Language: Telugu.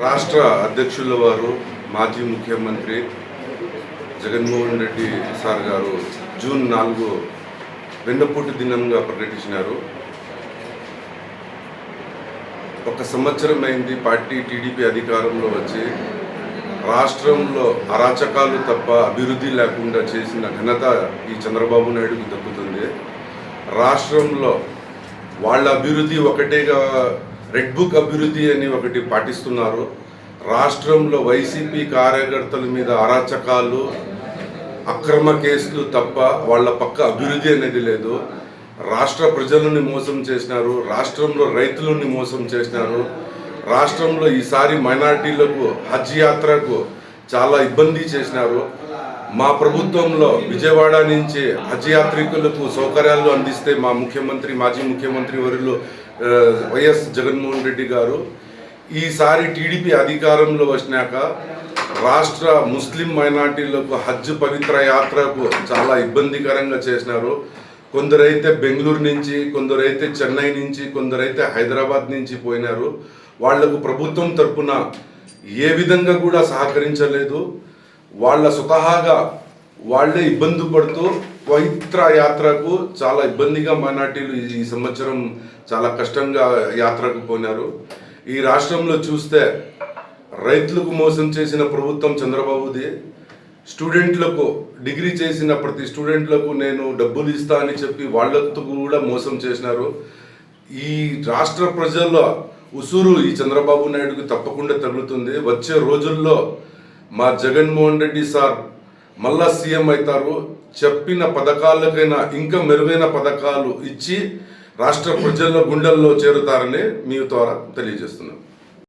రాష్ట్ర అధ్యక్షుల వారు మాజీ ముఖ్యమంత్రి జగన్మోహన్ రెడ్డి సార్ గారు జూన్ 4 వెన్నపూటి దినంగా ప్రకటించినారు. ఒక సంవత్సరం అయింది పార్టీ టీడీపీ అధికారంలో వచ్చి రాష్ట్రంలో అరాచకాలు తప్ప అభివృద్ధి లేకుండా చేసిన ఘనత ఈ చంద్రబాబు నాయుడుకి దక్కుతుంది. రాష్ట్రంలో వాళ్ళ అభివృద్ధి ఒకటేగా రెడ్ బుక్ అభివృద్ధి అని ఒకటి పాటిస్తున్నారు. రాష్ట్రంలో వైసీపీ కార్యకర్తల మీద అరాచకాలు అక్రమ కేసులు తప్ప వాళ్ళ పక్క అభివృద్ధి అనేది లేదు. రాష్ట్ర ప్రజలని మోసం చేసినారు, రాష్ట్రంలో రైతులని మోసం చేసినారు. రాష్ట్రంలో ఈసారి మైనార్టీలకు హజ్ యాత్రకు చాలా ఇబ్బంది చేసినారు. మా ప్రభుత్వంలో విజయవాడ నుంచి హజ్ యాత్రికులకు సౌకర్యాలు అందిస్తే మా ముఖ్యమంత్రి మాజీ ముఖ్యమంత్రి వర్యులు వైఎస్ జగన్మోహన్ రెడ్డి గారు ఈసారి టీడీపీ అధికారంలో వచ్చినాక రాష్ట్ర ముస్లిం మైనార్టీలకు హజ్ పవిత్ర యాత్రకు చాలా ఇబ్బందికరంగా చేసినారు. కొందరైతే బెంగళూరు నుంచి, కొందరైతే చెన్నై నుంచి, కొందరైతే హైదరాబాద్ నుంచి పోయినారు. వాళ్లకు ప్రభుత్వం తరపున ఏ విధంగా కూడా సహకరించలేదు. వాళ్ళ స్వతహాగా వాళ్ళే ఇబ్బంది పడుతూ పవిత్ర యాత్రకు చాలా ఇబ్బందిగా మైనార్టీలు ఈ సంవత్సరం చాలా కష్టంగా యాత్రకు పోయినారు. ఈ రాష్ట్రంలో చూస్తే రైతులకు మోసం చేసిన ప్రభుత్వం చంద్రబాబుది. స్టూడెంట్లకు డిగ్రీ చేసిన ప్రతి స్టూడెంట్లకు నేను డబ్బులు ఇస్తా అని చెప్పి వాళ్ళతో కూడా మోసం చేసినారు. ఈ రాష్ట్ర ప్రజల ఉసురు ఈ చంద్రబాబు నాయుడుకి తప్పకుండా తగులుతుంది. వచ్చే రోజుల్లో మా జగన్మోహన్ రెడ్డి సార్ మళ్ళా సీఎం అవుతారు. చెప్పిన పథకాలకైనా ఇంకా మెరుగైన పథకాలు ఇచ్చి రాష్ట్ర ప్రజల గుండెల్లో చేరుతారని మీ ద్వారా తెలియజేస్తున్నాను.